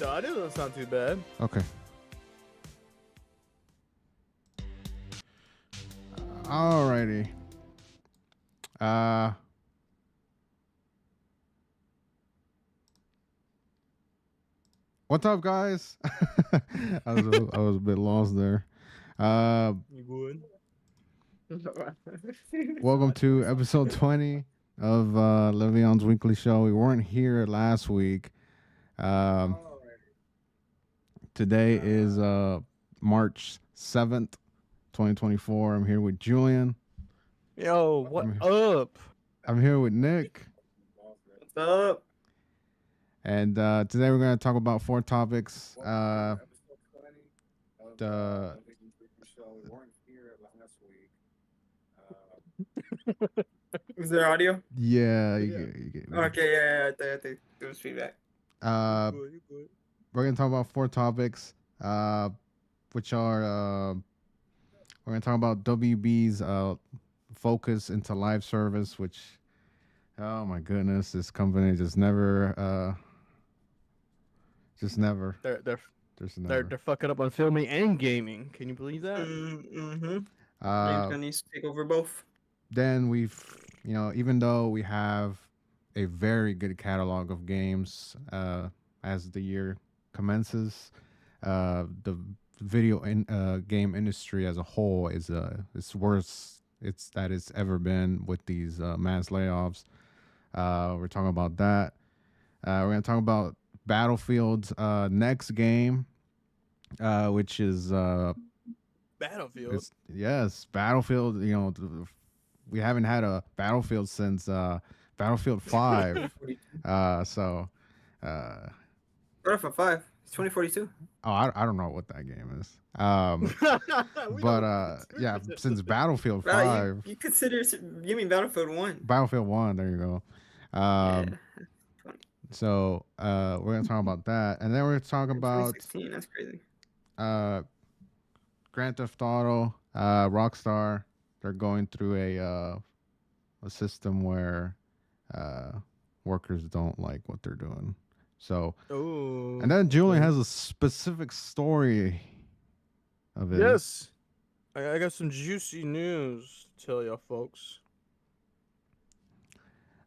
The audio doesn't sound too bad. Okay. Alrighty. What's up, guys? I was a bit lost there. You would. Welcome to episode 20 of Levion's weekly show. We weren't here last week. Today is March 7th, 2024. I'm here with Julian. Yo, what up? I'm here with Nick. What's up? And today we're going to talk about 4 topics. Is there audio? Yeah. Okay, yeah. I think there was feedback. We're going to talk about 4 topics, which are we're going to talk about WB's focus into live service, which, oh my goodness, this company just never. They're fucking up on filming and gaming. Can you believe that? Mm-hmm. Needs to take over both. Then we've, even though we have a very good catalog of games as the year commences, the video game industry as a whole is worse that it's ever been with these mass layoffs. We're talking about that. We're going to talk about Battlefield's next game, which is Battlefield. Yes, Battlefield. We haven't had a Battlefield since Battlefield 5. Battlefield 5. It's 2042. Oh, I don't know what that game is. Yeah, since Battlefield 5. You consider? You mean Battlefield 1? Battlefield 1. There you go. Yeah. So we're gonna talk about that, and then we're gonna talk about 2016. That's crazy. Grand Theft Auto. Rockstar. They're going through a system where workers don't like what they're doing. So, and then Julian has a specific story of it. Yes, I got some juicy news to tell y'all folks.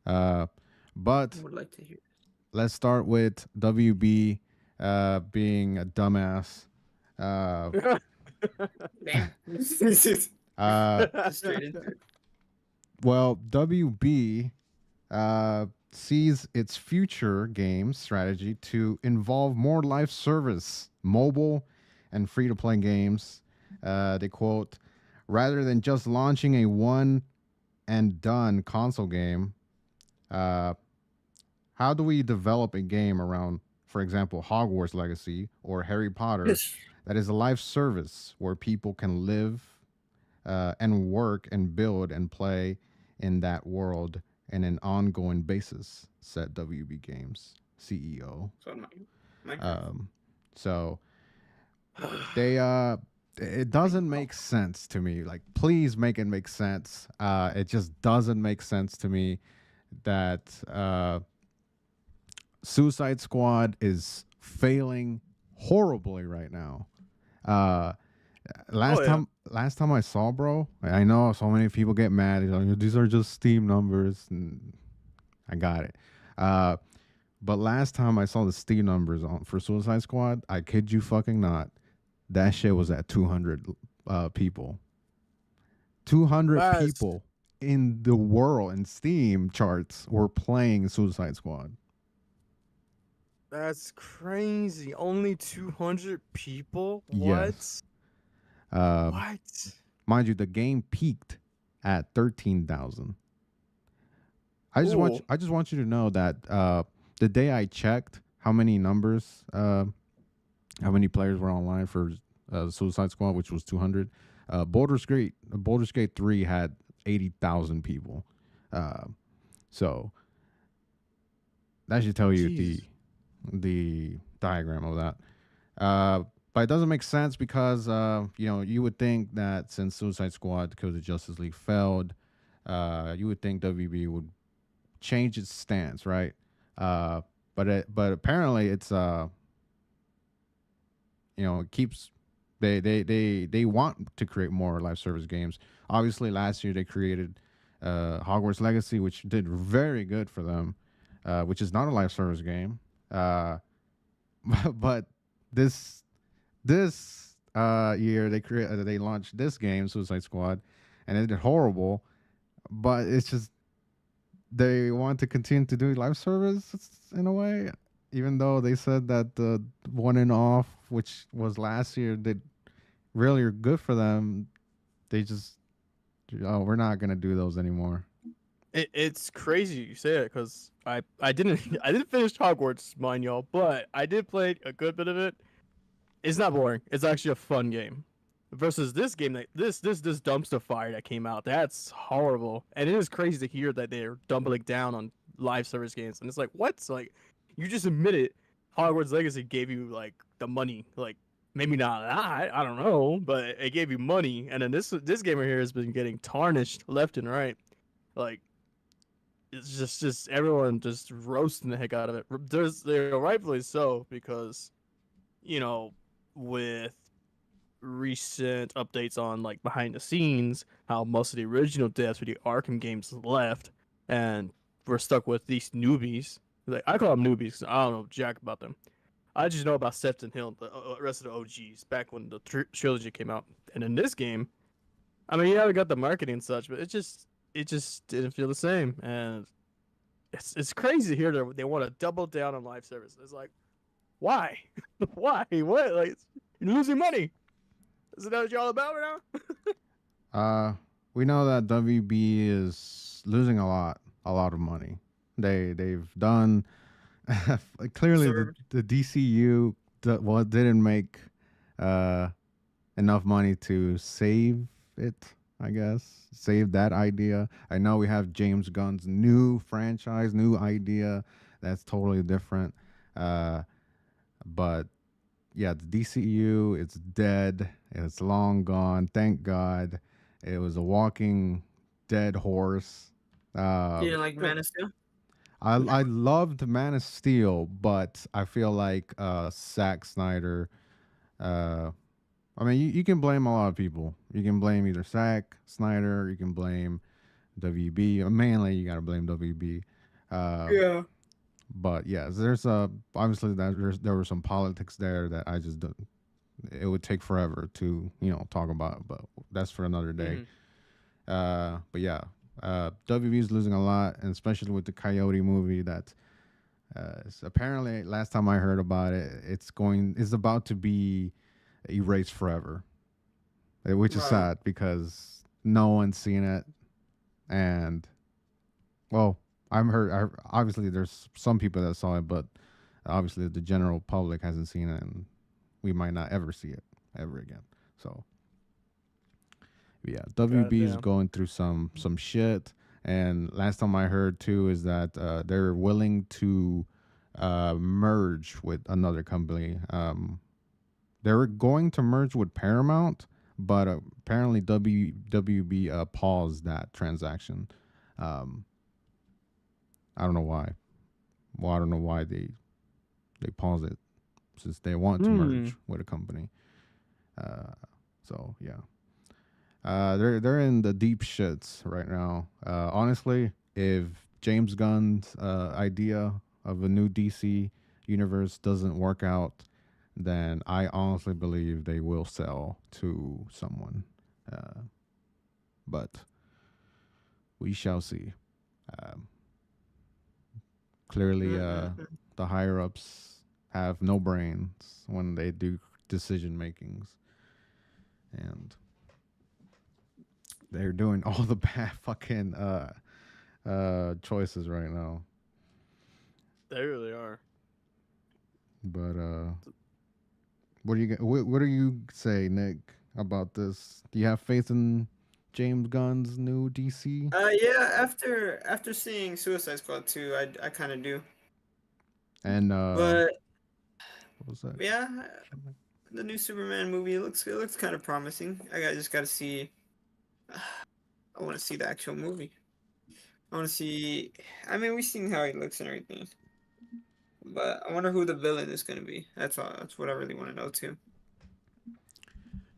But I would like to hear. Let's start with WB being a dumbass. Damn. Straight into it. Well, WB sees its future game strategy to involve more live service, mobile, and free-to-play games. They quote, rather than just launching a one-and-done console game, how do we develop a game around, for example, Hogwarts Legacy or Harry Potter that is a live service where people can live and work and build and play in that world in an ongoing basis, said WB Games CEO. So they it doesn't make sense to me. Like, please make it make sense. It just doesn't make sense to me that Suicide Squad is failing horribly right now. Last time I saw, bro, I know so many people get mad. Like, these are just Steam numbers, and I got it. But last time I saw the Steam numbers for Suicide Squad, I kid you fucking not, that shit was at 200 people. 200 people in the world in Steam charts were playing Suicide Squad. That's crazy. Only 200 people? Yes. What? Mind you, the game peaked at 13,000. I just want you to know that the day I checked how many players were online for Suicide Squad, which was 200. Baldur's Gate 3 had 80,000 people. So that should tell you the diagram of that. But it doesn't make sense because you would think that since Suicide Squad because the Justice League failed, you would think WB would change its stance, right? But apparently it's it keeps they want to create more live service games. Obviously, last year they created Hogwarts Legacy, which did very good for them, which is not a live service game. Uh, but this year they launched this game, Suicide Squad, and it did horrible. But it's just they want to continue to do live service in a way, even though they said that the one and off, which was last year, did really good for them. They just, oh, we're not gonna do those anymore. It's crazy you say it because I didn't I didn't finish Hogwarts, mind y'all, but I did play a good bit of it. It's not boring. It's actually a fun game. Versus this game that this dumpster fire that came out, that's horrible. And it is crazy to hear that they're doubling down on live service games. And it's like, what? Like, you just admitted Hogwarts Legacy gave you like the money, like maybe not that, I don't know, but it gave you money. And then this gamer here has been getting tarnished left and right. Like, it's just everyone just roasting the heck out of it. They're rightfully so because, you know, with recent updates on like behind the scenes, how most of the original devs for the Arkham games left, and we're stuck with these newbies. Like, I call them newbies because I don't know jack about them. I just know about Sept and Hill, the rest of the OGs back when the trilogy came out. And in this game, I mean, yeah, we got the marketing and such, but it just didn't feel the same. And it's crazy to hear that they want to double down on live service. It's like, why? Why? What? Like, you're losing money. Is that what you're all about right now? We know that WB is losing a lot of money. They've done clearly the DCU didn't make enough money to save it. I guess save that idea. I know we have James Gunn's new franchise, new idea that's totally different. But yeah, the DCU, it's dead. It's long gone. Thank God. It was a walking dead horse. You didn't like Man of Steel? I loved Man of Steel, but I feel like Zack Snyder. I mean, you can blame a lot of people. You can blame either Zack Snyder, you can blame WB. Mainly, you got to blame WB. Yeah. But yeah, there's obviously there were some politics there that I just don't. It would take forever to talk about, but that's for another day. But yeah, WB is losing a lot, and especially with the Coyote movie that apparently last time I heard about it, it's about to be erased forever, which is sad because no one's seen it, and well, obviously there's some people that saw it, but obviously the general public hasn't seen it, and we might not ever see it ever again. So yeah, WB is going through some shit, and last time I heard too is that they're willing to merge with another company. They were going to merge with Paramount, but apparently WB paused that transaction. I don't know why. Well, I don't know why they paused it, since they want to merge with a company. So yeah, they're in the deep shits right now. Honestly, if James Gunn's idea of a new DC universe doesn't work out, then I honestly believe they will sell to someone. But we shall see. Clearly, the higher ups have no brains when they do decision makings, and they're doing all the bad fucking choices right now. They really are. But what do you say, Nick, about this? Do you have faith in James Gunn's new DC? Yeah. After seeing Suicide Squad 2, I kind of do. And but what was that? Yeah, the new Superman movie looks kind of promising. I just got to see. I want to see the actual movie. I want to see. I mean, we've seen how he looks and everything, but I wonder who the villain is going to be. That's what I really want to know too.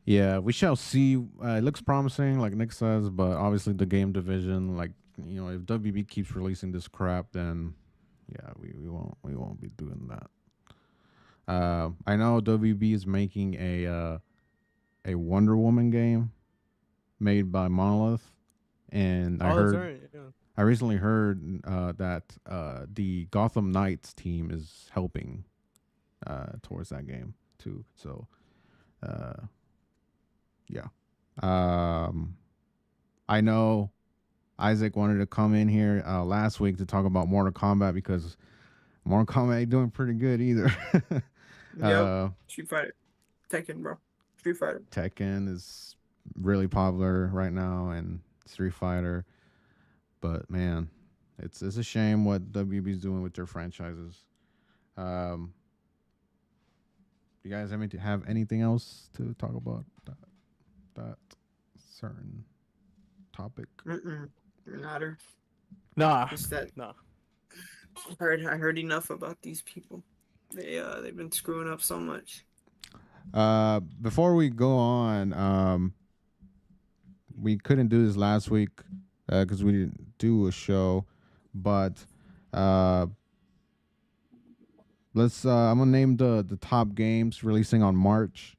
Yeah, we shall see. It looks promising, like Nick says, but obviously the game division, like if WB keeps releasing this crap, then yeah, we won't be doing that. I know WB is making a Wonder Woman game made by Monolith, and Oh, that's right. Yeah. I recently heard that the Gotham Knights team is helping towards that game too. So uh, yeah, I know Isaac wanted to come in here last week to talk about Mortal Kombat because Mortal Kombat ain't doing pretty good either. Yep. uh, Street Fighter. Tekken, bro. Street Fighter. Tekken is really popular right now, and Street Fighter. But man, it's a shame what WB's doing with their franchises. Um, do you guys have anything else to talk about that certain topic? Matter. Nah. Just that Nah. I heard enough about these people. They've been screwing up so much. Before we go on, we couldn't do this last week because we didn't do a show, but let's. I'm gonna name the top games releasing on March.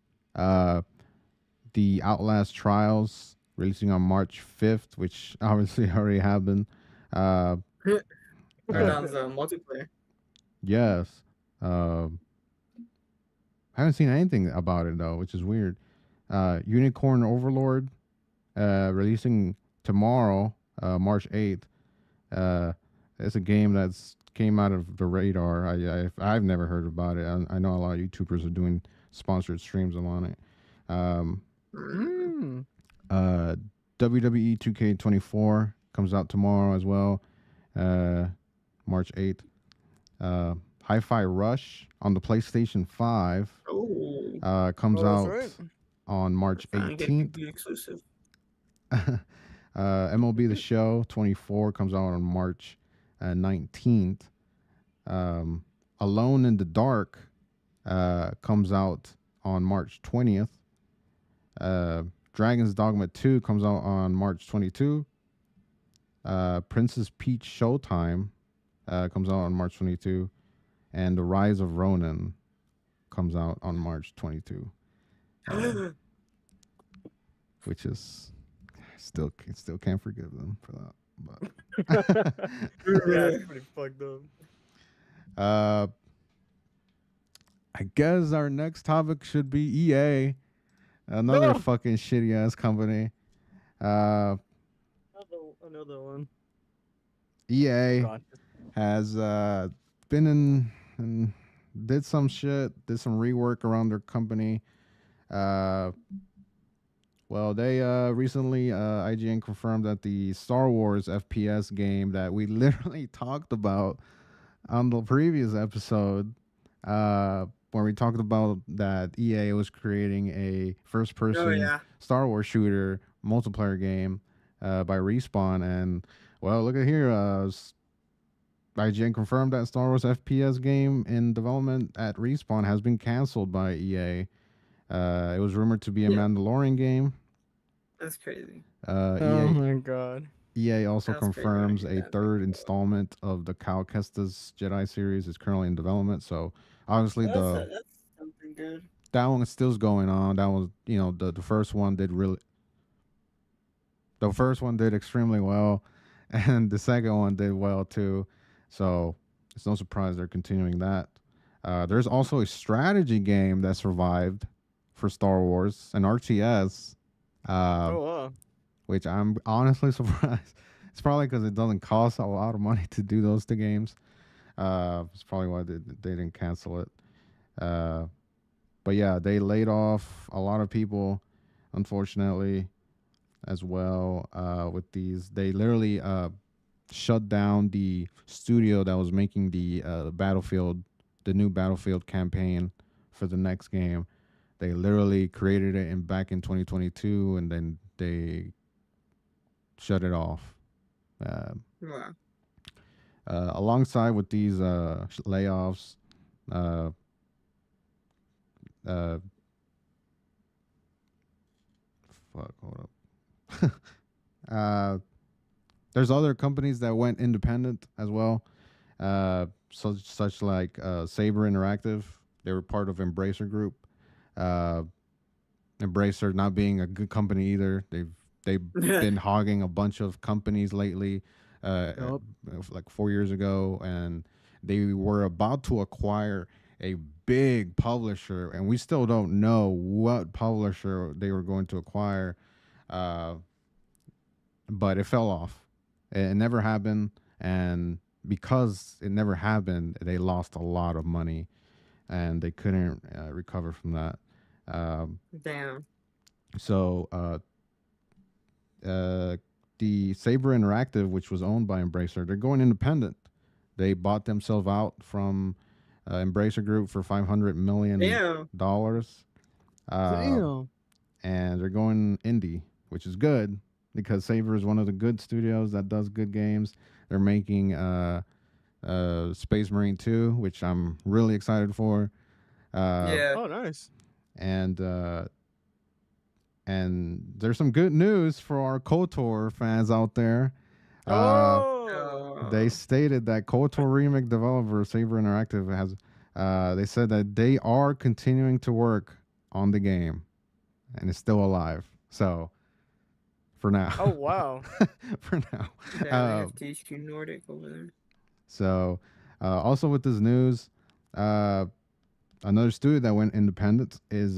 The Outlast Trials releasing on March 5th, which obviously already happened. Uh, Crackdown's multiplayer. yes. I haven't seen anything about it though, which is weird. Unicorn Overlord releasing tomorrow, March 8th. It's a game that's came out of the radar. I've never heard about it. I know a lot of YouTubers are doing sponsored streams on it. Mm. WWE 2K24 comes out tomorrow as well, March 8th. Hi-Fi Rush on the PlayStation 5 Oh, comes Oh, that's out right. on March finally getting 18th. the exclusive. MLB The Show 24 comes out on March 19th. Alone in the Dark comes out on March 20th. Dragon's Dogma 2 comes out on March 22. Princess Peach Showtime comes out on March 22. And The Rise of Ronin comes out on March 22. Which is still can't forgive them for that. But Yeah, it's pretty fucked up. I guess our next topic should be EA, another No! fucking shitty ass company. Another one. EA God. has been in and did some shit, did some rework around their company. Well, they recently IGN confirmed that the Star Wars FPS game that we literally talked about on the previous episode, where we talked about that EA was creating a first-person Oh yeah. Star Wars shooter multiplayer game by Respawn, and well, look at here. IGN confirmed that Star Wars FPS game in development at Respawn has been canceled by EA. It was rumored to be a Yeah. Mandalorian game. That's crazy. Oh my god. EA also That's crazy when I confirms hear a that. third installment of the Cal Kestis Jedi series is currently in development. So obviously That's something good. that one is still going on. That was the first one did extremely well, and the second one did well too. So it's no surprise they're continuing that. There's also a strategy game that survived for Star Wars, an RTS, Oh wow. which I'm honestly surprised. It's probably because it doesn't cost a lot of money to do those two games. It's probably why they didn't cancel it. But yeah, they laid off a lot of people, unfortunately, as well. With these, they literally shut down the studio that was making the new Battlefield campaign for the next game. They literally created it back in 2022, and then they shut it off. Wow. Alongside with these layoffs, uh, fuck? Hold up. There's other companies that went independent as well. Such like Saber Interactive. They were part of Embracer Group. Uh, Embracer not being a good company either. They've been hogging a bunch of companies lately. Yup. Like 4 years ago, and they were about to acquire a big publisher, and we still don't know what publisher they were going to acquire. Uh, but it fell off. It never happened, and because it never happened, they lost a lot of money, and they couldn't recover from that. Um, Damn. so the Saber Interactive, which was owned by Embracer, they're going independent. They bought themselves out from Embracer Group for $500 million, uh, Damn. and they're going indie, which is good because Saber is one of the good studios that does good games. They're making Space Marine 2, which I'm really excited for. Yeah. Oh, nice. And there's some good news for our KOTOR fans out there. Oh. They stated that KOTOR remake developer Saber Interactive has. They said that they are continuing to work on the game, and it's still alive. So, for now. Oh, wow. For now. Damn, they have THQ Nordic over there. So, also with this news, another studio that went independent is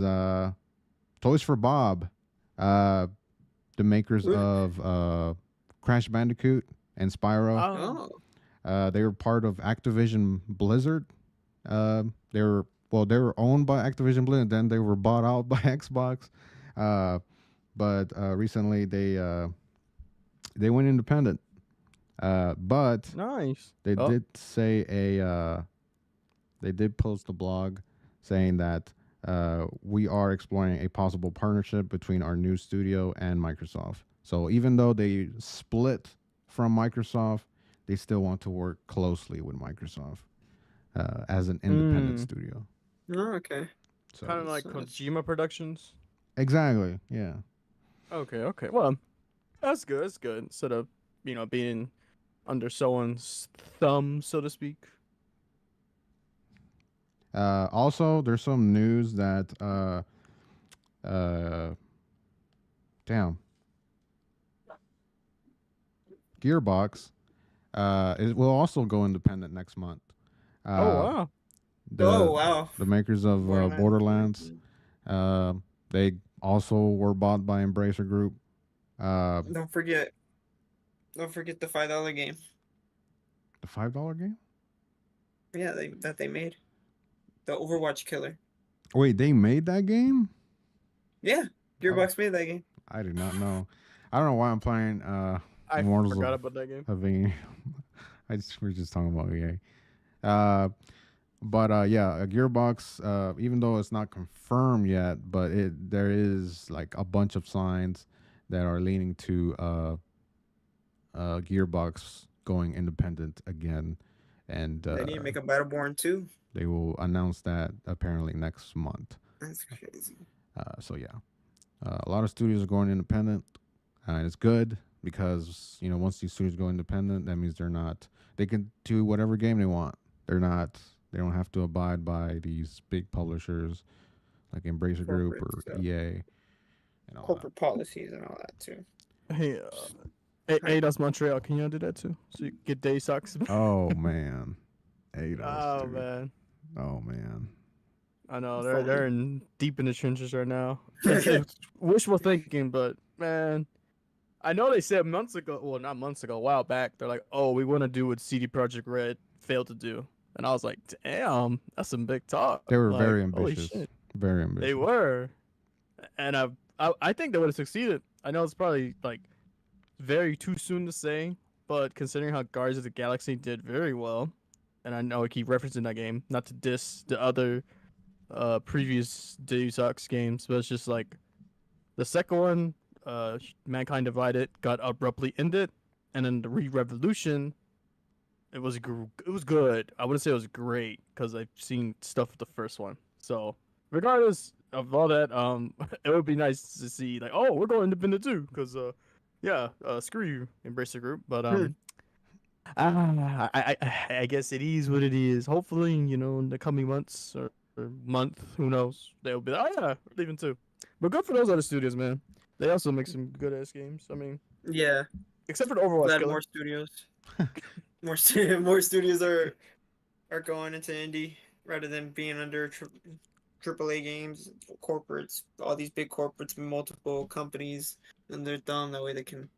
Toys for Bob, the makers of Crash Bandicoot and Spyro. Oh. They were part of Activision Blizzard. They were owned by Activision Blizzard, then they were bought out by Xbox. But recently they went independent. But Nice. they did say they did post a blog saying that we are exploring a possible partnership between our new studio and Microsoft. So even though they split from Microsoft, they still want to work closely with Microsoft as an independent studio. Oh, okay. So Kind of like Kojima Productions. exactly, yeah. Okay. Well, that's good. That's good. Instead of, being under someone's thumb, so to speak. Also, there's some news that damn, Gearbox it will also go independent next month. Oh, wow. Wow. The makers of Borderlands, they also were bought by Embracer Group. Don't forget the $5 game. The $5 game? Yeah, they made the Overwatch killer. Wait, they made that game? Yeah, Gearbox made that game. I did not know. I don't know why I'm playing I Immortals forgot about that game. of EA. We're just talking about EA. But yeah, a Gearbox, even though it's not confirmed yet, but there is like a bunch of signs that are leaning to Gearbox going independent again, and They need to make a Battleborn 2. they will announce that apparently next month. That's crazy. So yeah, a lot of studios are going independent, and it's good because once these studios go independent, that means they can do whatever game they want. They don't have to abide by these big publishers like Embracer Group or stuff. EA and all Corporate policies and all that too. Hey, that's Montreal. Can you do that too? So you get day socks. that. Oh man, Eidos, Oh dude. man. Oh man. I know they're deep in the trenches right now. It's wishful thinking, but man, I know they said months ago. Well, not months ago, a while back. They're like, "Oh, we want to do what CD Projekt Red failed to do," and I was like, "Damn, that's some big talk." They were Like, very holy ambitious. shit. Very ambitious. They were, and I think they would have succeeded. I know it's probably like very too soon to say, but considering how Guardians of the Galaxy did very well, and I know I keep referencing that game, not to diss the other previous Deus Ex games, but it's just like the second one, Mankind Divided, got abruptly ended, and then the Revolution, it was good. I wouldn't say it was great because I've seen stuff with the first one. So regardless, of all that, it would be nice to see like, oh, we're going independent too, because yeah, screw you, Embracer Group. But I guess it is what it is. Hopefully, in the coming months or month, who knows, they'll be like, oh yeah, we're leaving too. But good for those other studios, man. They also make some good ass games. I mean, Yeah, except for the Overwatch glad killer. more studios, more studios are going into indie rather than being under AAA games, corporates, all these big corporates, multiple companies, and they're thumb. That way they can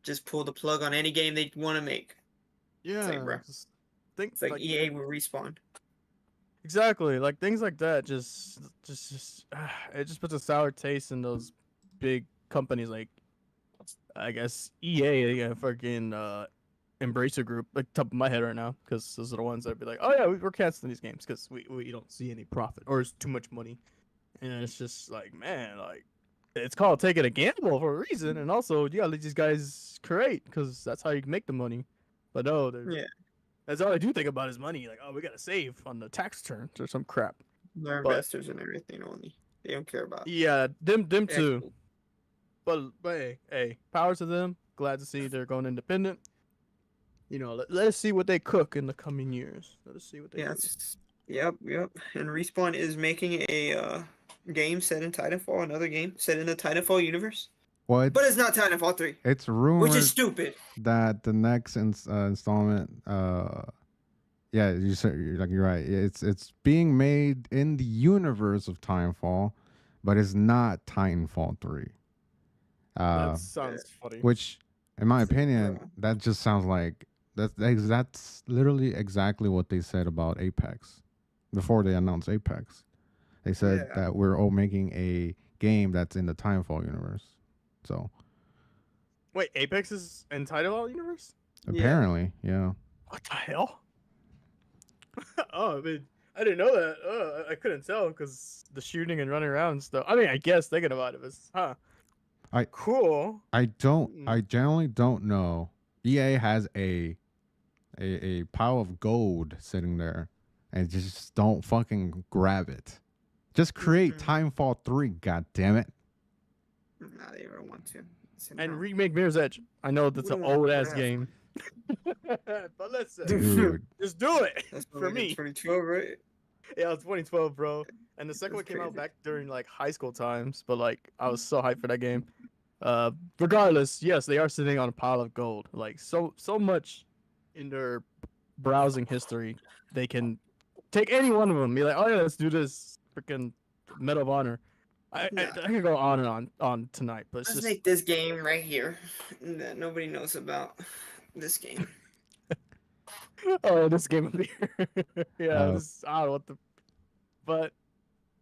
just pull the plug on any game they want to make. It's like, Yeah, bro, just think it's like like EA will respawn. exactly like things like that. Just it just puts a sour taste in those big companies like I guess EA, yeah, fucking Embracer Group, like top of my head right now, because those are the ones that'd be like, oh yeah, we're canceling these games because we don't see any profit or it's too much money, and it's just like, man, like it's called taking a gamble for a reason, and also you gotta let these guys create because that's how you make the money. But no, Yeah, that's all I do think about is money. Like, oh, we gotta save on the tax returns or some crap. they're But investors and everything only. They don't care about yeah, them the too. actual. But hey, power to them. Glad to see they're going independent. Let us see what they cook in the coming years. Let us see what they Yeah, do. yep. And Respawn is making a game set in Titanfall, another game set in the Titanfall universe, Well, but it's not Titanfall 3, it's which is rumored stupid. that the next installment, yeah, you're right. It's being made in the universe of Titanfall, but it's not Titanfall 3. That Uh, Yeah, sounds funny. which, in my it's like, opinion, bro. that just sounds like that's literally exactly what they said about Apex before they announced Apex. They said Yeah, that we're all making a game that's in the Timefall universe. So Wait, Apex is in Titanfall universe? yeah. apparently, yeah. What the hell? Oh, I mean, I didn't know that. I couldn't tell because the shooting and running around and stuff. I mean, I guess thinking about it was, huh? I Cool. I generally don't know. EA has a pile of gold sitting there, and just don't fucking grab it. Just create Mm-mm. Timefall 3, god damn it. Nah, they don't want to. So, And no. remake Mirror's Edge. I know that's We an don't want old to ass grab. game, but listen, Dude. just do it That's for made in me. 2012, right? Yeah, it was 2012, bro. And the second That's one came out crazy. back during like high school times, but like I was so hyped for that game. Regardless, yes, they are sitting on a pile of gold. Like so much in their browsing history, they can take any one of them. Be like, oh yeah, let's do this freaking Medal of Honor. I Nah. can go on and on tonight, but it's Let's just make this game right here that nobody knows about. This game. oh this game of the year. Yeah, Uh this I don't know what the but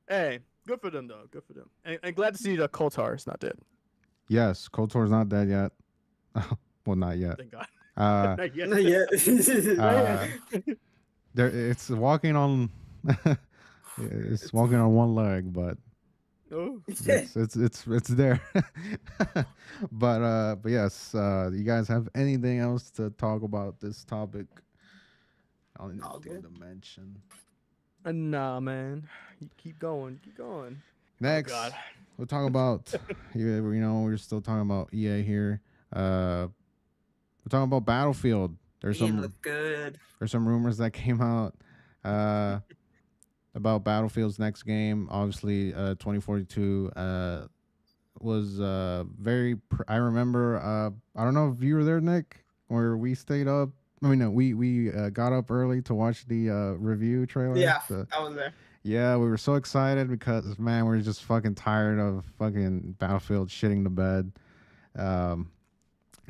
hey, good for them though. Good for them. And glad to see the Koltar is not dead. yes, KOTOR's not dead yet. Well, not yet. Thank God. Uh Not yet. Not yet. uh there it's walking on it's walking on one leg, but Oh. it's there. But yes, you guys have anything else to talk about this topic? I'll need All good. to mention. Nah, man. You keep going. Keep going. Oh God. Next, we'll talk about we're still talking about EA here. We're talking about Battlefield. Game look good. There's some rumors that came out uh about Battlefield's next game. Obviously, 2042 was I remember. I don't know if you were there, Nick, where we stayed up. I mean, no, we got up early to watch the review trailer. Yeah, I was there. Yeah, we were so excited because man, we're just fucking tired of fucking Battlefield shitting the bed. Um,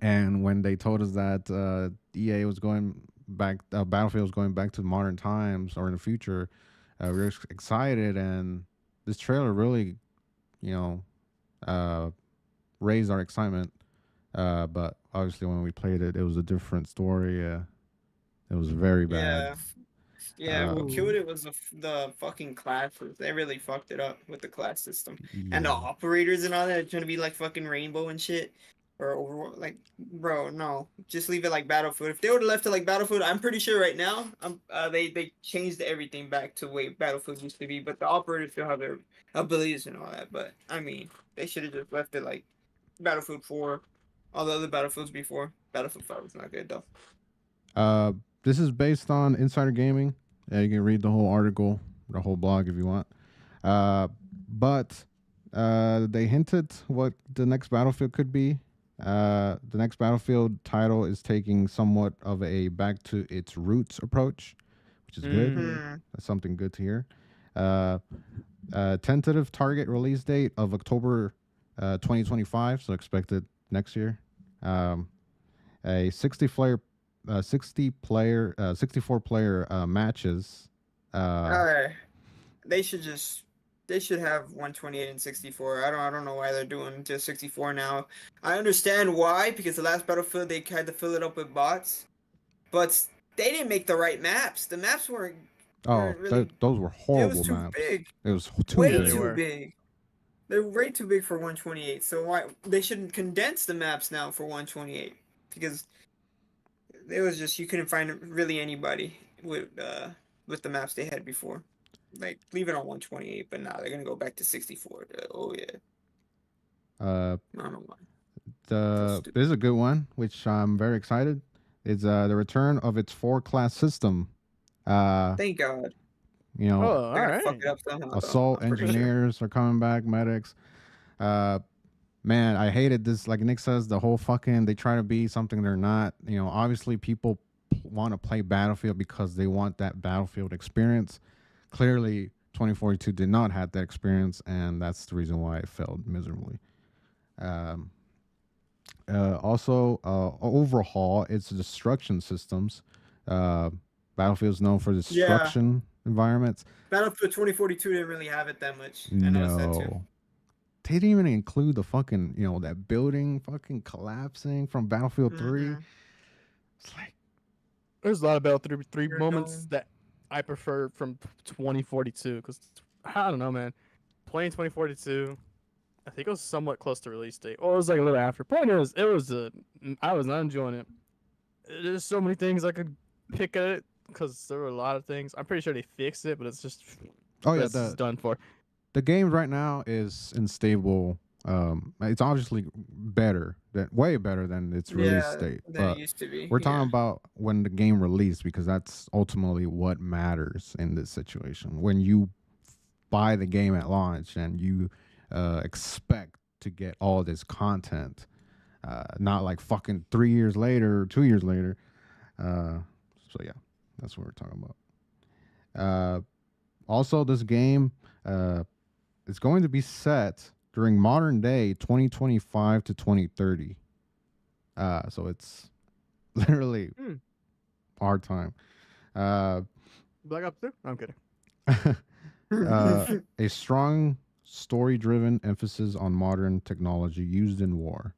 and when they told us that EA was going back, Battlefield was going back to modern times or in the future, we were excited. And this trailer really, you know, raised our excitement. But obviously, when we played it, it was a different story. It was very bad. Yeah. Yeah, what killed Ooh. it was the fucking classes. They really fucked it up with the class system. And the Yeah. operators and all that, trying to be like fucking rainbow and shit. or over like, bro, no, just leave it like Battlefield. If they would have left it like Battlefield, I'm pretty sure right now, they changed everything back to the way Battlefield used to be. But the operators still have their abilities and all that. But I mean, they should have just left it like Battlefield 4, all the other Battlefields before. Battlefield 5 was not good though. This is based on Insider Gaming. You can read the whole article, the whole blog if you want. But they hinted what the next Battlefield could be. The next Battlefield title is taking somewhat of a back to its roots approach, which is good. That's something good to hear. Tentative target release date of October 2025, so expected next year. A 64 player matches. They should have 128 and 64. I don't know why they're doing just 64 now. I understand why, because the last Battlefield they had to fill it up with bots, but they didn't make the right maps. The maps weren't really. Those were horrible It was too maps. big. It was too Way big. too big. They're way too big for 128. So why they shouldn't condense the maps now for 128? Because it was just you couldn't find really anybody with the maps they had before. Like leave it on 128, but now they're gonna go back to 64. Oh yeah. I don't know why. This is a good one, which I'm very excited. It's the return of its 4-class system. Thank God. You know, all right. Fuck it up somehow, assault engineers are coming back, medics. Man, I hated this. Like Nick says, the whole fucking they try to be something they're not. You know, obviously people want to play Battlefield because they want that Battlefield experience. Clearly, 2042 did not have that experience, and that's the reason why it failed miserably. Also, overhaul its destruction systems. Battlefield is known for destruction environments. Battlefield 2042 didn't really have it that much. I noticed that too. They didn't even include the fucking, that building fucking collapsing from Battlefield 3. It's like there's a lot of Battlefield 3 moments that I prefer from 2042 because I don't know, man. Playing 2042, I think it was somewhat close to release date. Or it was like a little after. Point is, I was not enjoying it. There's so many things I could pick at it because there were a lot of things. I'm pretty sure they fixed it, but it's just it's done for. The game right now is unstable. It's obviously way better than its release date. Than it used to be. We're talking about when the game released because that's ultimately what matters in this situation. When you buy the game at launch and you expect to get all this content, not like fucking 3 years later or 2 years later. So yeah, that's what we're talking about. Also, this game is going to be set during modern day 2025 to 2030. So it's literally our time. Black Ops 2? I'm kidding. A strong story-driven emphasis on modern technology used in war.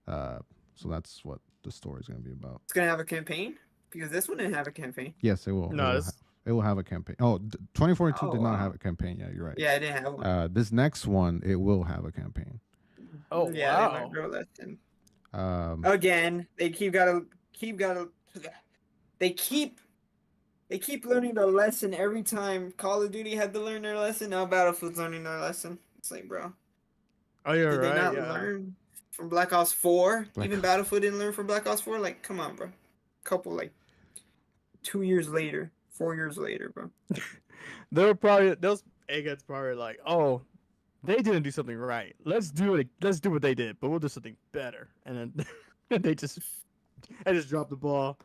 So that's what the story is going to be about. It's going to have a campaign? Because this one didn't have a campaign. Yes, it will. No, it will have a campaign. 2042 did not have a campaign. Yeah, you're right. Yeah, it didn't have one. This next one, it will have a campaign. Oh, yeah, wow. they might that again, they keep learning their lesson every time Call of Duty had to learn their lesson. Now Battlefield's learning their lesson. It's like, bro. Oh, you're Did right. they not learn from Black Ops 4? Even Battlefield didn't learn from Black Ops 4? Like, come on, bro. Couple 2 years later, 4 years later, bro. They were probably those eggheads probably like, oh, they didn't do something right. Let's do it. Let's do what they did, but we'll do something better. And then they just dropped the ball.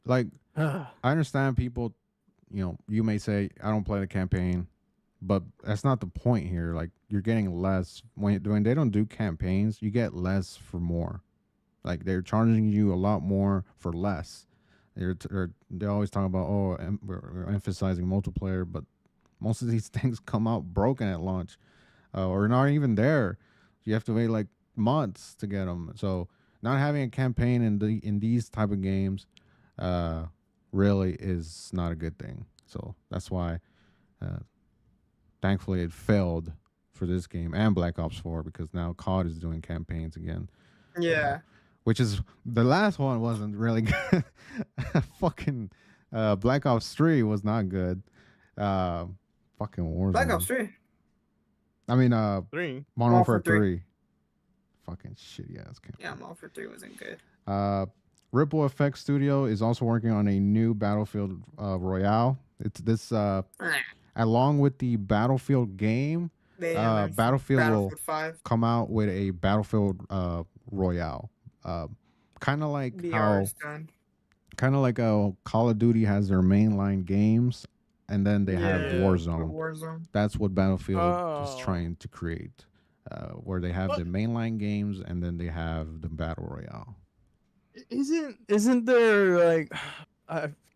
Like, I understand people, you may say I don't play the campaign, but that's not the point here. Like, you're getting less when they don't do campaigns. You get less for more. Like, they're charging you a lot more for less. They always talk about we're emphasizing multiplayer, but most of these things come out broken at launch, or not even there. You have to wait like months to get them. So not having a campaign in these type of games, really is not a good thing. So that's why, thankfully, it failed for this game and Black Ops 4 because now COD is doing campaigns again. Yeah. which is the last one wasn't really good. Fucking Black Ops 3 was not good. Uh, fucking Black Ops Warzone. 3. I mean, 3. Modern I'm all for Warfare 3. 3. Fucking shitty ass game. Yeah, I'm all for 3 wasn't good. Ripple Effect Studio is also working on a new Battlefield Royale. It's this along with the Battlefield game. They announced Battlefield will Battlefield 5 come out with a Battlefield Royale. Kind of like BR how is done. Call of Duty has their mainline games, and then they have Yeah. Warzone. Warzone. That's what Battlefield is Oh. trying to create, where they have the mainline games and then they have the battle royale. Isn't there like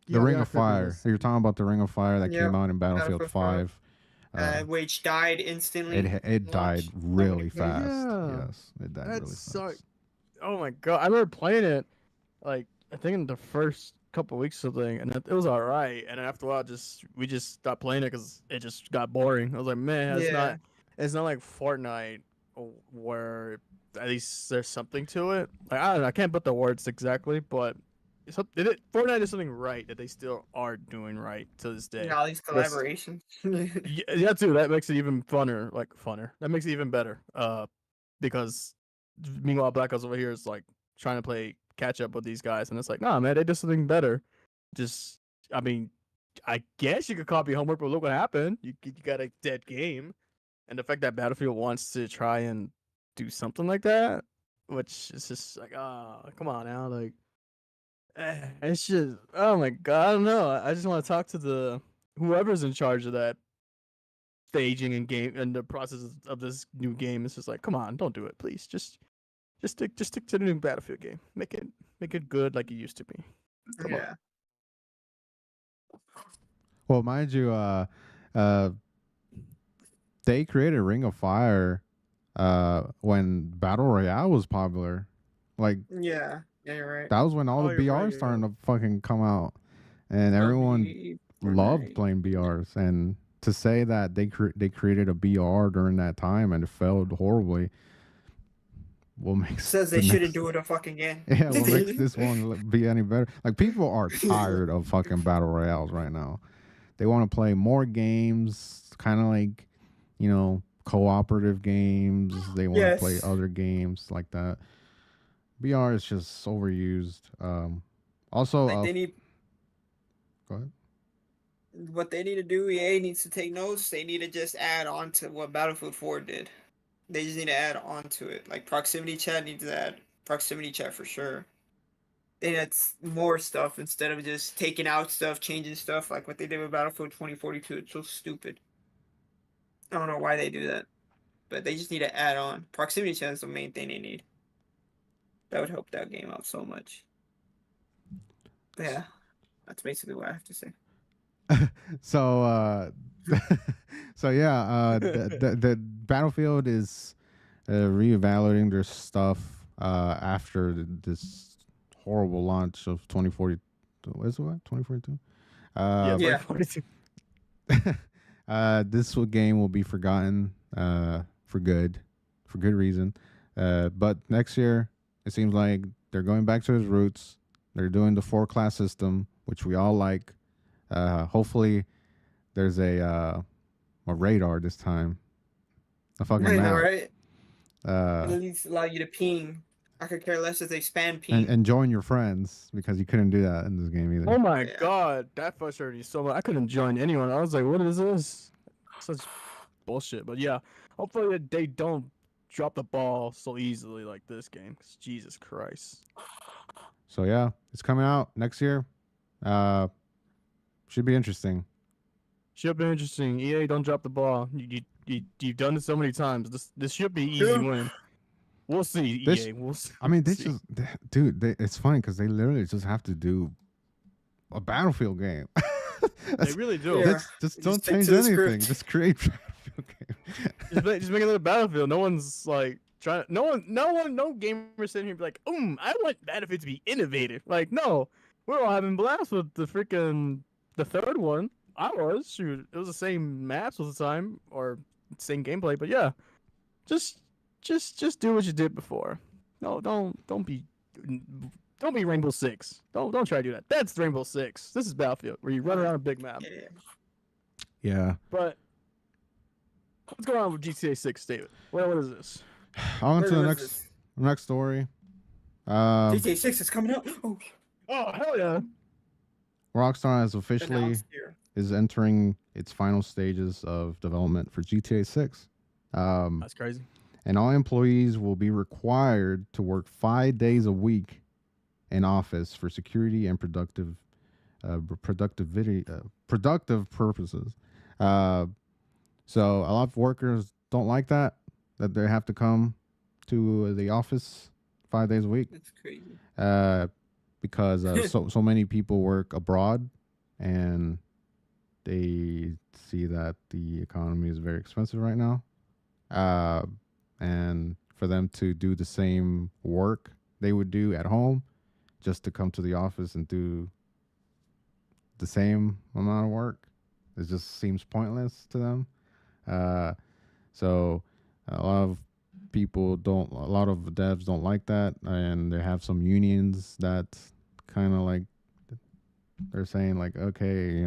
The Ring of Fire. You're talking about the Ring of Fire that Yep. came out in Battlefield Battlefield 5. Which died instantly. It died Launched. really Nobody played it. fast. Yeah. Yes, it died That really sucked. fast. Oh my god, I remember playing it, like I think in the first couple weeks or something, and it was alright. And then after a while, we just stopped playing it because it just got boring. I was like, man, Yeah. it's not like Fortnite where at least there's something to it. Like I don't know, I can't put the words exactly, but Fortnite is something right that they still are doing right to this day. All these Yes. collaborations. Yeah, too. That makes it even funner. Like funner. That makes it even better. Because meanwhile, Black Ops over here is like trying to play catch up with these guys, and it's like, nah, man, they did something better. Just, I mean, I guess you could copy homework, but look what happened. You got a dead game, and the fact that Battlefield wants to try and do something like that, which is just like, come on now, like, it's just, oh my god, I don't know. I just want to talk to the whoever's in charge of that staging and game and the process of this new game. It's just like, come on, don't do it, please. Just stick to the new Battlefield game. Make it good like it used to be. Come on. Yeah. Well, mind you, they created Ring of Fire when Battle Royale was popular. Like Yeah. Yeah, you're right. that was when all Oh, the you're BRs right, starting to fucking come out, and everyone PUBG, loved Fortnite. playing BRs. And to say that they created a BR during that time and it failed horribly, what makes Says they the shouldn't next- do it a fucking game. Yeah, what makes this one be any better? Like people are tired of fucking battle royales right now. They want to play more games, kind of like, cooperative games. They want to play Yes. other games like that. BR is just overused. Also, Like they need go ahead. what they need to do. EA needs to take notes. They need to just add on to what Battlefield 4 did. They just need to add on to it. Like proximity chat needs to add proximity chat for sure. And it's more stuff instead of just taking out stuff, changing stuff like what they did with Battlefield 2042. It's so stupid. I don't know why they do that, but they just need to add on. Proximity chat is the main thing they need. That would help that game out so much. But yeah, that's basically what I have to say. So, so yeah, the Battlefield is reevaluating their stuff after this horrible launch of 2040. What is it? 2042. Yeah, Yeah. 2042. This game will be forgotten for good reason. But next year, it seems like they're going back to its roots. They're doing the 4-class system, which we all like. Hopefully, there's a radar this time. A fucking I map. know, right? Uh, At least allow you to ping. I could care less if they spam ping. and join your friends because you couldn't do that in this game either. Oh my Yeah. god, that frustrated me so much. I couldn't join anyone. I was like, what is this? Such bullshit. But yeah, hopefully they don't drop the ball so easily like this game. 'Cause Jesus Christ. So yeah, it's coming out next year. Should be interesting. Should be interesting. EA, don't drop the ball. You've done it so many times. This should be easy Yeah. win. We'll see, This- EA. We'll see. I mean, See. dude, it's funny because they literally just have to do a Battlefield game. They really do. Yeah. Just Just don't stick change to the anything. script. Just create Battlefield game. Just make another Battlefield. No one's like trying. No gamer sitting here be like, I want Battlefield to be innovative. Like, no, we're all having blast with the third one. I was shoot. It was the same maps all the time or same gameplay, but yeah, just do what you did before. No, don't be Rainbow Six. Don't try to do that. That's Rainbow Six. This is Battlefield, where you run around a big map. Yeah. Yeah. But what's going on with GTA 6, David? What is this? On to the What is next this? story. GTA 6 is coming out. Oh, Oh hell yeah! Rockstar has officially announced here. is entering its final stages of development for GTA 6. That's crazy. And all employees will be required to work 5 days a week in office for security and productive purposes. So a lot of workers don't like that they have to come to the office 5 days a week. That's crazy. Because so many people work abroad, and they see that the economy is very expensive right now. And for them to do the same work they would do at home, just to come to the office and do the same amount of work, it just seems pointless to them. So a lot of devs don't like that, and they have some unions that kind of like, they're saying like, okay,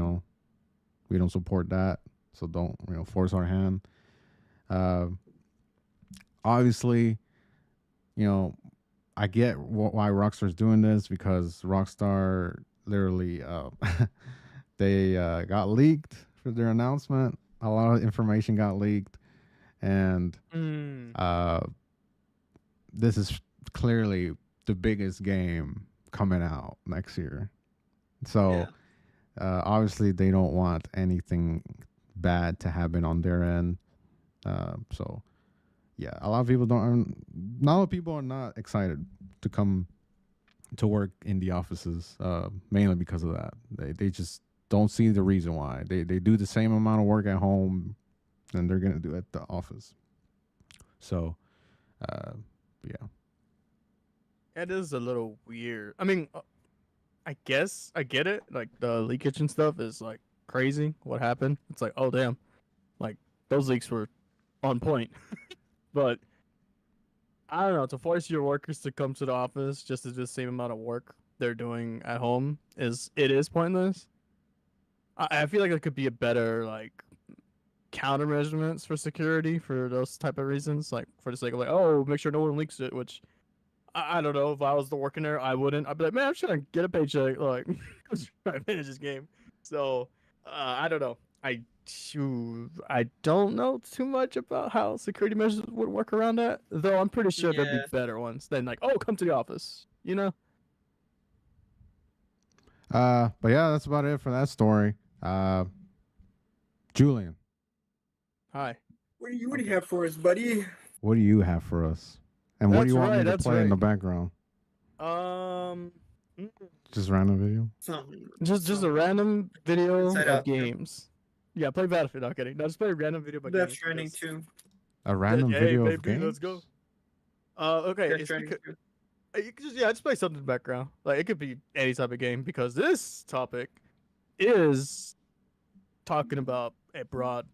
we don't support that, so don't force our hand. Obviously, I get why Rockstar's doing this, because Rockstar literally they got leaked for their announcement. A lot of information got leaked, and this is clearly the biggest game coming out next year. So obviously they don't want anything bad to happen on their end. So yeah, a lot of people are not excited to come to work in the offices, mainly because of that. They just don't see the reason why. They do the same amount of work at home than they're gonna do at the office. So yeah. It is a little weird. I mean, I guess I get it. Like the leakage and stuff is like crazy. What happened? It's like, oh damn, like those leaks were on point. But I don't know, to force your workers to come to the office just to do the same amount of work they're doing at home is pointless. I feel like there could be a better like countermeasurements for security for those type of reasons, like for the sake of like, oh, make sure no one leaks it. Which I don't know, if I was the working there, I wouldn't. I'd be like, man, I'm trying to get a paycheck, like I'm just trying to finish this game. So I don't know. I don't know too much about how security measures would work around that, though I'm pretty sure there'd be Yeah. better ones than like, oh, come to the office, you know? But yeah, that's about it for that story. Julian, Hi. What do you have for us, buddy? what do you have for us? And what do That's you want me right, to that's play in the right. background? Mm, Just random video? Something. just a random video Inside of Out. games. Yeah, play Battlefield. Not kidding. No, just play a random video about Death games. Stranding because- 2. A random Hey, video of baby, games? let's go. Okay, Death it's Stranding because, 2. you can just play something in the background. Like it could be any type of game, because this topic is talking about a broad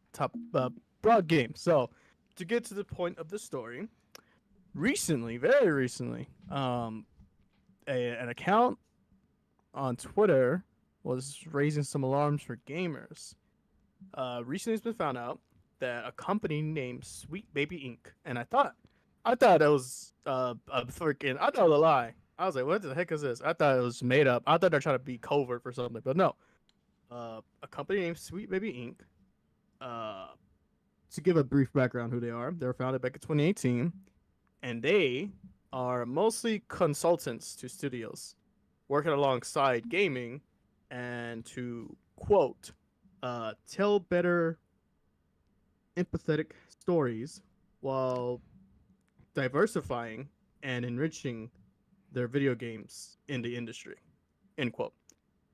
game. So to get to the point of the story, very recently, an account on Twitter was raising some alarms for gamers. Recently, it's been found out that a company named Sweet Baby Inc. And I thought it was a freaking. I thought it was a lie. I was like, what the heck is this? I thought it was made up. I thought they're trying to be covert for something, but no. A company named Sweet Baby Inc. To give a brief background, who they were founded back in 2018, and they are mostly consultants to studios, working alongside gaming, and to quote, tell better, empathetic stories while diversifying and enriching their video games in the industry, end quote.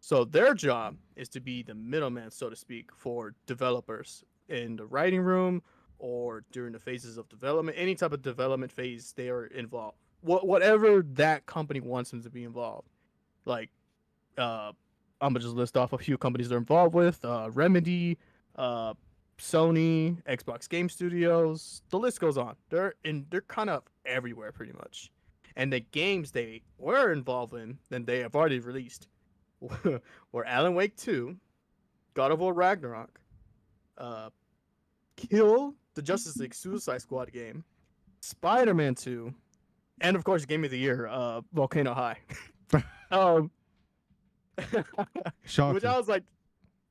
So their job is to be the middleman, so to speak, for developers in the writing room or during the phases of development, any type of development phase they are involved. Whatever that company wants them to be involved. Like, I'm gonna just list off a few companies they're involved with: Remedy, Sony, Xbox Game Studios. The list goes on. They're kind of everywhere, pretty much. And the games they were involved in, then they have already released, were Alan Wake 2, God of War Ragnarok, uh, Kill, the Justice League Suicide Squad game, Spider-Man 2, and of course, Game of the Year, Volcano High. um, which Shocking. I was like,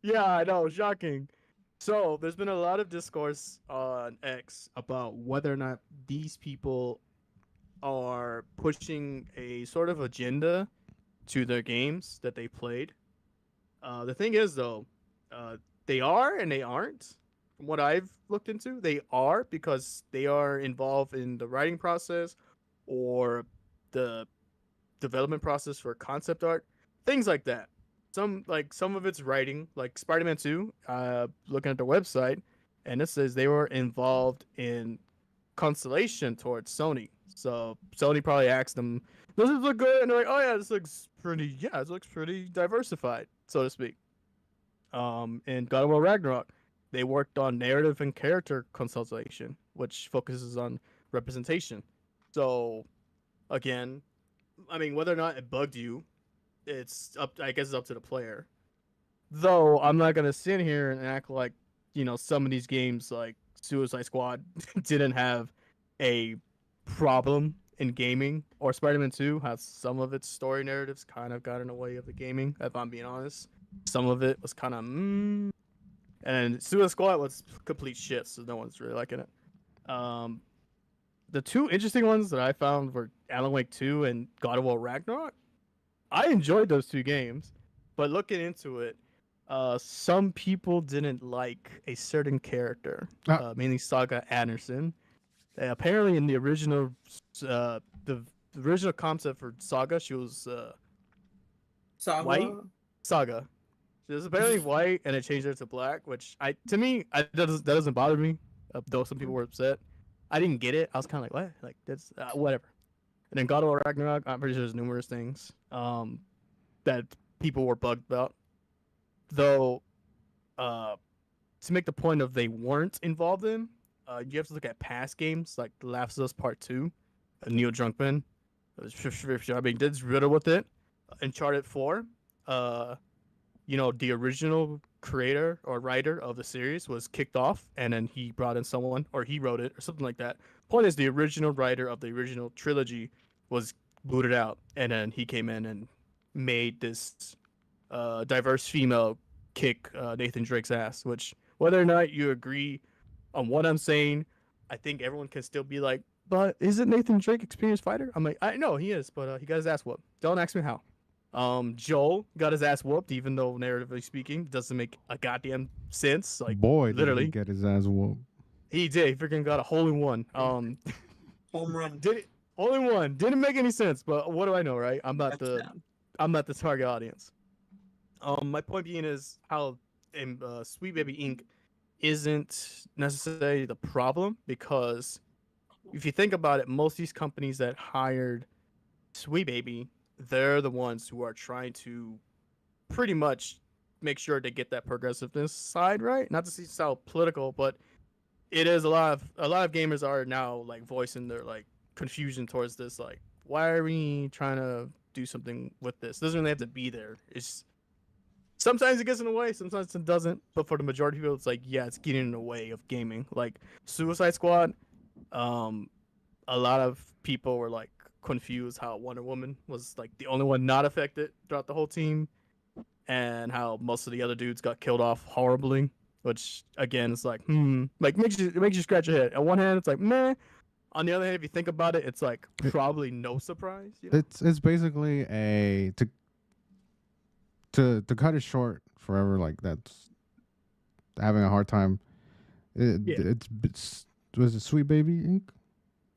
yeah, I know, shocking. So there's been a lot of discourse on X about whether or not these people are pushing a sort of agenda to their games that they played. The thing is, though, uh, they are and they aren't. From what I've looked into, they are because they are involved in the writing process or the development process for concept art, things like that. Some of it's writing, like Spider-Man 2. Looking at the website, and it says they were involved in Constellation towards Sony. So Sony probably asked them, "Does this look good?" And they're like, "Oh yeah, this looks pretty. Yeah, this looks pretty diversified, so to speak." In God of War Ragnarok, they worked on narrative and character constellation, which focuses on representation. So again, I mean, whether or not it bugged you, it's up. I guess it's up to the player. Though I'm not gonna sit here and act like some of these games like Suicide Squad didn't have a problem in gaming, or Spider-Man 2 has some of its story narratives kind of got in the way of the gaming. If I'm being honest, some of it was kind of and Suicide Squad was complete shit, so no one's really liking it. Um, the two interesting ones that I found were Alan Wake 2 and God of War Ragnarok. I enjoyed those two games, but looking into it, some people didn't like a certain character, Ah, mainly Saga Anderson. Apparently, in the original, the original concept for Saga, she was white. Sawa. Saga. She was apparently white, and it changed her to black. Which to me, that doesn't bother me. Though some people were upset, I didn't get it. I was kind of like, what? Like that's whatever. And then God of War Ragnarok, I'm pretty sure there's numerous things that people were bugged about. Though, to make the point of they weren't involved in, you have to look at past games like The Last of Us Part 2, Neil Druckmann. I mean, did riddle with it. Uncharted 4, uh, the original creator or writer of the series was kicked off, and then he brought in someone, or he wrote it, or something like that. Point is, the original writer of the original trilogy was booted out, and then he came in and made this diverse female kick Nathan Drake's ass. Which, whether or not you agree on what I'm saying, I think everyone can still be like, "But isn't Nathan Drake experienced fighter?" I'm like, "I know he is, but he got his ass whooped. Don't ask me how." Joel got his ass whooped, even though narratively speaking, doesn't make a goddamn sense. Like, boy, did he literally, get his ass whooped. he did. He freaking got a hole in one. Home run. Did it hole in one? Didn't make any sense. But what do I know, right? Touchdown. I'm not the target audience. My point being is how Sweet Baby Inc. isn't necessarily the problem, because if you think about it, most of these companies that hired Sweet Baby, they're the ones who are trying to pretty much make sure they get that progressiveness side right. Not to sound political, but it is a lot of gamers are now like voicing their like confusion towards this. Like, why are we trying to do something with this? It doesn't really have to be there. It's sometimes it gets in the way, sometimes it doesn't. But for the majority of people, it's like, yeah, it's getting in the way of gaming. Like Suicide Squad, um, a lot of people were like confused how Wonder Woman was like the only one not affected throughout the whole team, and how most of the other dudes got killed off horribly. Which again, it's like, like it makes you scratch your head. On one hand, it's like meh. On the other hand, if you think about it, it's like probably no surprise. You know? It's basically a to cut it short forever, like that's having a hard time. Yeah. It's was it Sweet Baby Inc.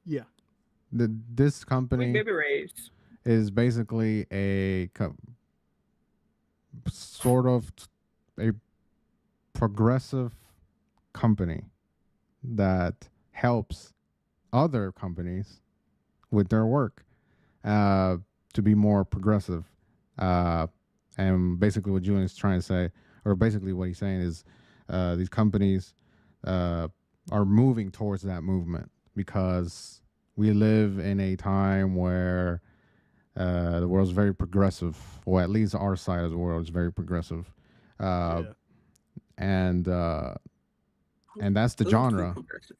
Yeah. This Sweet company Baby Rays. is basically sort of a progressive company that helps other companies with their work to be more progressive. And basically, what Julian's trying to say, or basically what he's saying, is these companies are moving towards that movement because we live in a time where the world's very progressive, or at least our side of the world is very progressive, uh, Yeah. and that's the Doesn't too genre. progressive.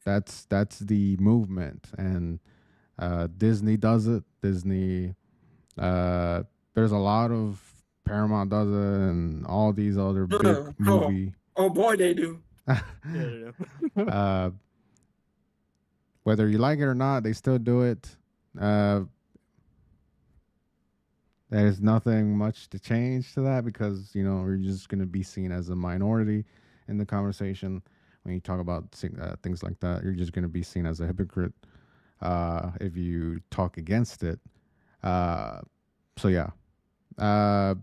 That's the movement, and Disney does it. Disney, uh, there's a lot of Paramount does it, and all these other big Oh, movie. oh boy, they do. Yeah. uh, whether you like it or not, they still do it. Uh, there's nothing much to change to that because we're just going to be seen as a minority in the conversation. When you talk about things like that, you're just going to be seen as a hypocrite if you talk against it. So yeah, uh,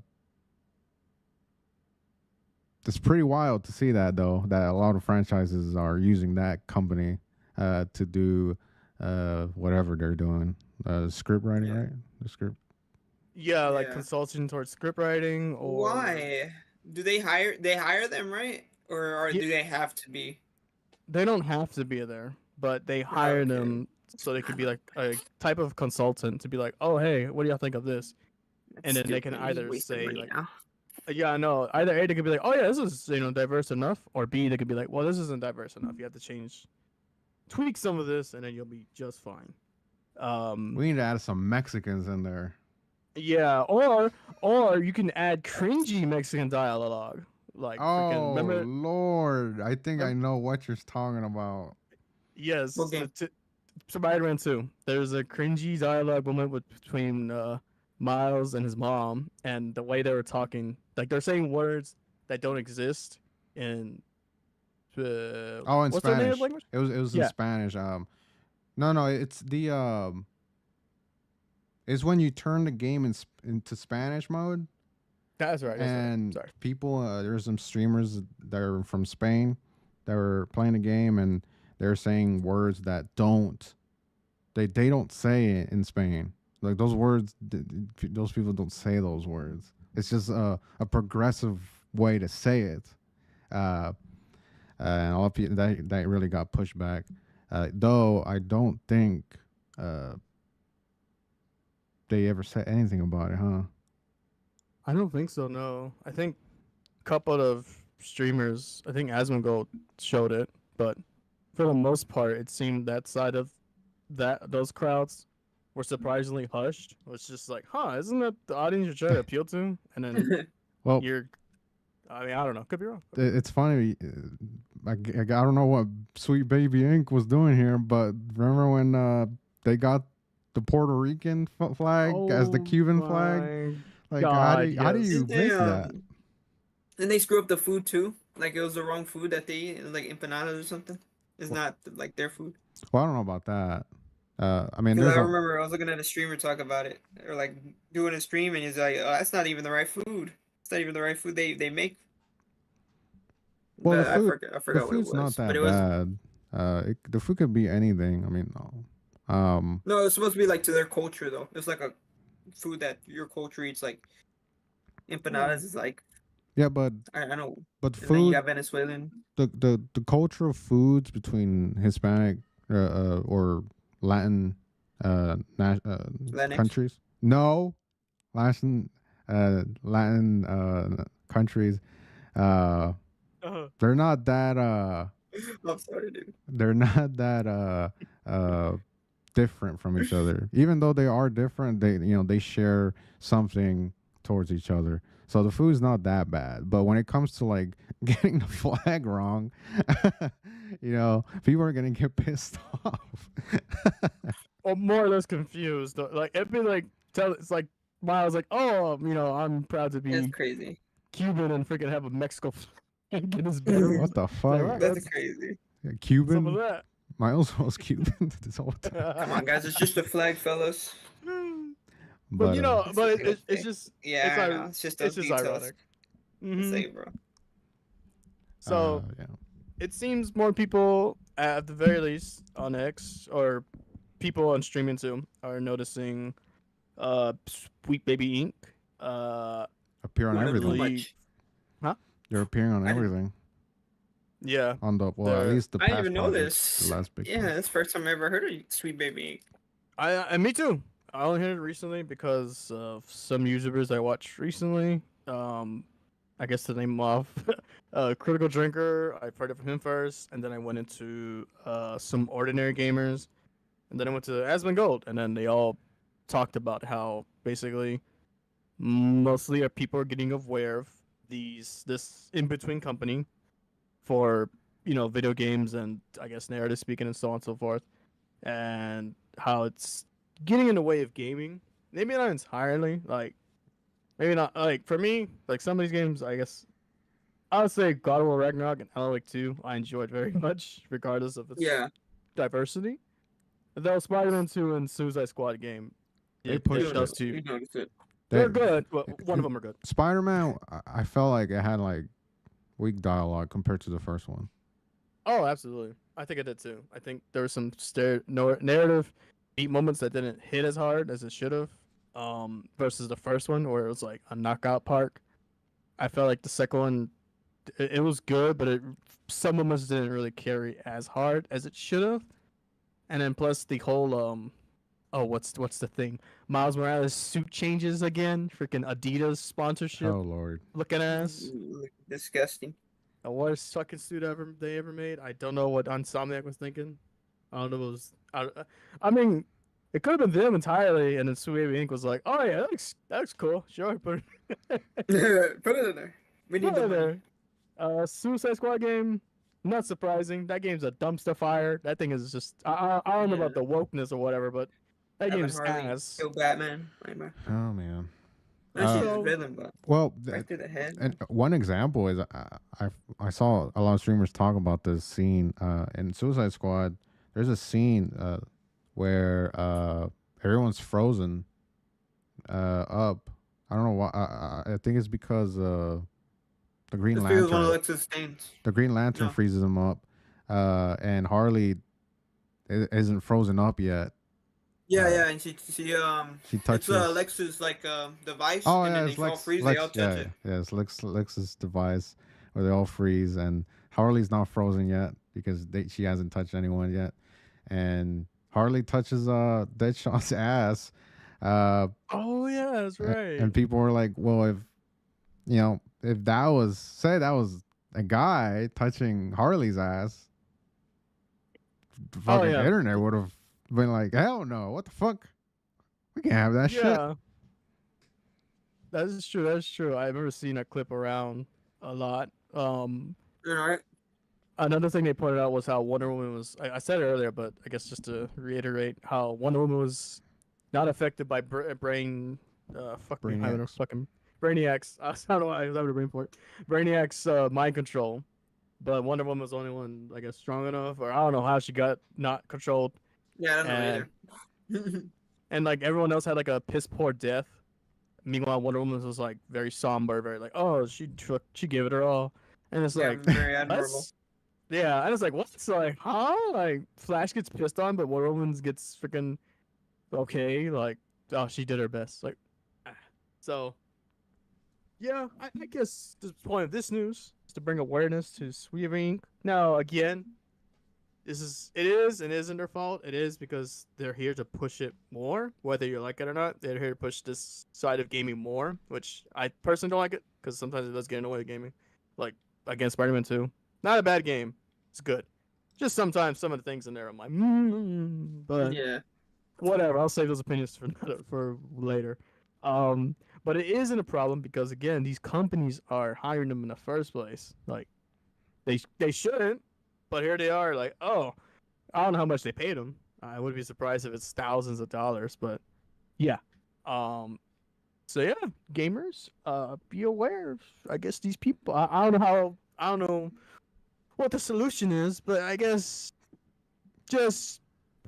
it's pretty wild to see that though. That a lot of franchises are using that company to do whatever they're doing. Script writing, Yeah. right? The script. Yeah, like Yeah. consulting towards script writing or Why? Do they hire? They hire them, right? Or yeah, do they have to be? they don't have to be there, but they hire Okay. them so they could be like a type of consultant to be like, oh hey, what do y'all think of this? And That's then they can stupid. Just either wasting say money like, now. yeah, no, either A they could be like, oh yeah, this is diverse enough, or B they could be like, well this isn't diverse enough. You have to tweak some of this, and then you'll be just fine. We need to add some Mexicans in there. Yeah, or you can add cringy Mexican dialogue, like freaking Oh remember. Lord, I think I Remember know what you're talking about. What yes, game? Spider-Man 2. There's a cringy dialogue moment between Miles and his mom, and the way they were talking, like they're saying words that don't exist in Oh, in what's their native Spanish. language? It was in Yeah, Spanish. No, it's the it's when you turn the game into Spanish mode, that's right. That's right. and Sorry. people there's some streamers that are from Spain that were playing the game, and they're saying words that they don't say it in Spain. Like those words, those people don't say those words. It's just a progressive way to say it. Uh, and a lot of people that really got pushed back. Though I don't think uh, they ever said anything about it, huh? I don't think so. No, I think a couple of streamers. I think Asmongold showed it, but for the most part, it seemed that side of those crowds were surprisingly hushed. It was just like, huh, isn't that the audience you're trying to appeal to? And then Well, you're, I mean, I don't know, could be wrong. it's funny. I don't know what Sweet Baby Inc. was doing here, but remember when they got the Puerto Rican flag as the Oh Cuban flag? my Like, god, how do yes. you Did they miss that? and they screw up the food too? Like it was the wrong food that they eat, like empanadas or something. It's not like their food. Well, I don't know about that. I mean, Because there's I a remember I was looking at a streamer talk about it, or like doing a stream, and he's like, "Oh, that's not even the right food. It's not even the right food they make." well, But I the forgot what it food's not was. But that it was bad. The food could be anything. I mean, no. no, it's supposed to be like to their culture though. It's like a food that your culture eats. Like Yeah. empanadas is like Yeah, I know, but and then you food got Venezuelan the culture of foods between Hispanic or Latin Latinx. countries. No, Latin countries. Uh, they're not that. I'm sorry, dude. They're not that. Different from each other. Even though they are different, they share something towards each other. So the food's not that bad. But when it comes to like getting the flag wrong, people are gonna get pissed off. Or more or less confused. Like it'd be like it's like Miles like, oh, I'm proud to That's be crazy. Cuban and freaking have a Mexico flag in his bedroom. What the It's like, fuck? right, That's that's crazy. Yeah, some of Cuban? that. Miles was Cuban this whole time. Come on, guys. It's just a flag, fellas. But But It's but just it's okay. just Yeah, I know. It's just those details. ironic. It's Hmm. like, bro. So yeah. it seems more people, at the very least, on X or people on streaming too, are noticing Sweet Baby Inc. Appear on Not I too everything. believe, much. huh? They're appearing on I didn't. everything. Yeah, On the at they're least the I didn't past even know projects, the this. last big Yeah, project. that's the first time I ever heard of Sweet Baby. Me too. I only heard it recently because of some YouTubers I watched recently. I guess to name off, Critical Drinker. I've heard it from him first, and then I went into some ordinary gamers, and then I went to Asmongold, and then they all talked about how basically mostly people are getting aware of this in between company for video games and I guess narrative speaking and so on and so forth, and how it's getting in the way of gaming. Maybe not entirely, like maybe not like for me, like some of these games. I guess I would say God of War Ragnarok and Alan Wake 2 I enjoyed very much, regardless of its Yeah, diversity. Though Spider-Man 2 and Suicide Squad game, They you pushed those it. notice, two, you notice it. they're They, good. But one of them are good. Spider-Man, I felt like it had like weak dialogue compared to the first one. Oh, absolutely. I think it did too. I think there were some narrative beat moments that didn't hit as hard as it should have. Versus the first one where it was like a knockout park. I felt like the second one, it was good, but some moments didn't really carry as hard as it should have. And then plus the whole oh what's the thing? Miles Morales suit changes again. Freaking Adidas sponsorship Oh Lord. looking ass. Disgusting. The worst fucking suit they ever made. I don't know what Insomniac was thinking. I don't know. If it was. I mean, it could have been them entirely, and then Suave Inc. was like, "Oh yeah, that looks cool. Sure, put it, Put it in there. We need put the it money. there." Suicide Squad game. Not surprising. That game's a dumpster fire. That thing is just. I don't know Yeah. about the wokeness or whatever, but that Evan game's Harley ass. kill Batman. Oh man. No, she's a So villain, but Well, right through the head. and one example is I saw a lot of streamers talk about this scene in Suicide Squad. There's a scene where everyone's frozen up. I don't know why. I think it's because the Green It's because one of Lantern. Alexa's stains. The Green Lantern No. freezes him up, and Harley isn't frozen up yet. Yeah, Uh, yeah, and she She it's touches. Lex's like device, Oh and yeah, then it's they all Lex. freeze. They Lex all touch yeah, it. yeah, it's Lex's device where they all freeze, and Harley's not frozen yet because she hasn't touched anyone yet, and Harley touches Deadshot's ass, uh, oh yeah, that's right. and people were like, well, if that was a guy touching Harley's ass, the Oh, fucking yeah. internet would have been like, hell no, what the fuck, we can't have that shit. Yeah, that is true. That's true. I've ever seen a clip around a lot. You know, right? Another thing they pointed out was how Wonder Woman was. I said it earlier, but I guess just to reiterate, how Wonder Woman was not affected by brain. Fuck me, I don't know, Brainiacs. fucking Brainiacs. I don't know why I was having a brain fart. Brainiacs mind control, but Wonder Woman was the only one, I guess, strong enough, or I don't know how she got not controlled, Yeah, I don't and know either. and like everyone else had like a piss poor death. Meanwhile, Wonder Woman was like very somber, very like, oh, she gave it her all, and it's Yeah, like, very admirable. that's yeah, and it's like, what's like, huh? Like Flash gets pissed on, but Wonder Woman gets freaking okay. Like, oh, she did her best. Like, ah. So yeah, I guess the point of this news is to bring awareness to Sweeving. Now, again, it is and isn't their fault. It is because they're here to push it more, whether you like it or not. They're here to push this side of gaming more, which I personally don't like it because sometimes it does get in the way of gaming. Like against Spider-Man 2, not a bad game. It's good. Just sometimes some of the things in there I'm like, but Yeah. whatever. I'll save those opinions for later. But it isn't a problem because again, these companies are hiring them in the first place. Like they shouldn't, but here they are. Like, oh, I don't know how much they paid them. I would be surprised if it's thousands of dollars, but yeah. So yeah, gamers, be aware. I guess these people. I don't know how. I don't know what the solution is, but I guess just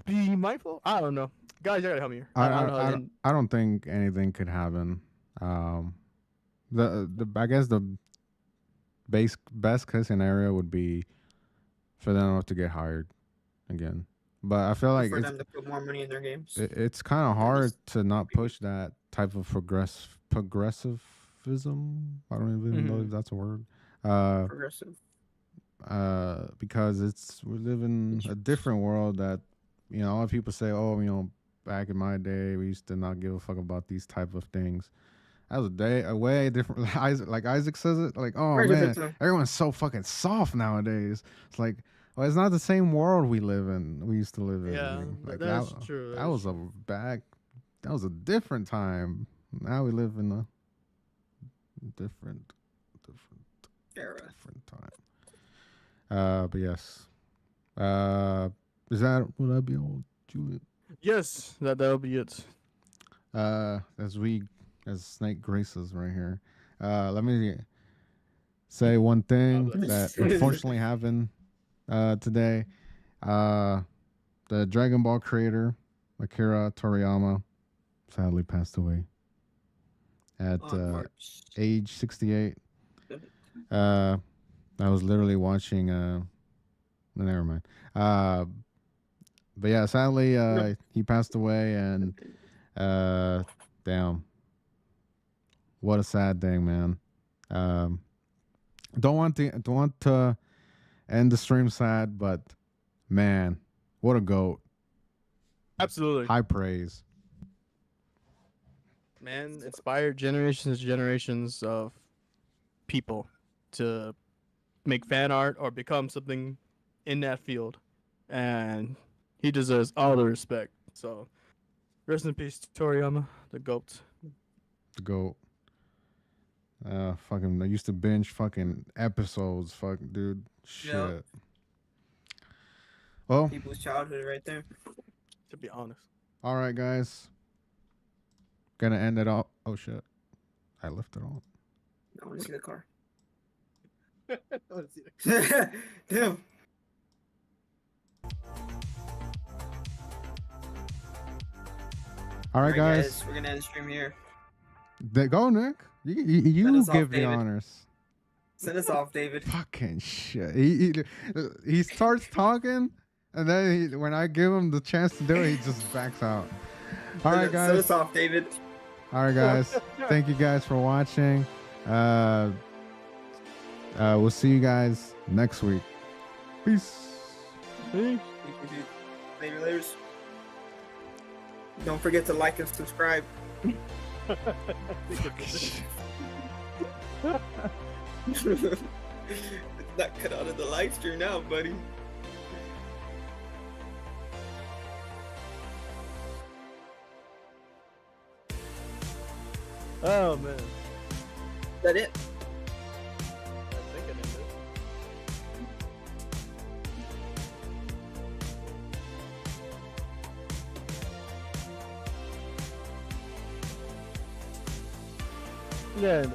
be mindful. I don't know, guys. You gotta help me here. I don't know. I don't think anything could happen. The I guess the best case scenario would be for them not to get hired again. But I feel like For them to put more money in their games. it's kind of hard to not push that type of progressivism. I don't even know if that's a word. Progressive. Because we live in a different world that a lot of people say, oh, back in my day, we used to not give a fuck about these type of things. That was a way different. Like Isaac says it, like, oh Very different man, time. everyone's so fucking soft nowadays. It's like, well, it's not the same world we live in. We used to live in. Yeah, Like that is true. that was a back. That was a different time. Now we live in a different Era. different time. But yes. Is that would that be all, Juliet? Yes, that'll be it. As Snake graces right here. Let me say one thing bless. that unfortunately happened today. The Dragon Ball creator, Akira Toriyama, sadly passed away at On March. age 68. I was literally watching. Never mind. But yeah, sadly, he passed away, and damn, what a sad thing, man. Don't want to end the stream sad, but man, what a goat! Absolutely. High praise. Man, inspired generations and generations of people to make fan art or become something in that field. And he deserves all the respect. So, rest in peace, Toriyama, the GOAT. The goat. Fucking, I used to binge fucking episodes. Fuck, dude. Shit. Yeah. Well, People's childhood right there. To be honest. all right, guys. Gonna end it off. Oh shit, I left it on. I want to see the car. Let's see. Damn. All right, guys. We're gonna end the stream here. Go, Nick. You Send us off, give the David. honors. Send us off, David. Fucking shit. He starts talking, and then when I give him the chance to do it, he just backs out. All right, Send guys. us off, David. All right, guys. Thank you guys for watching. We'll see you guys next week. Peace. Hey. Later. Don't forget to like and subscribe. It's not cut out of the live stream now, buddy. Oh, man. Is that it? I think it is it. Yeah.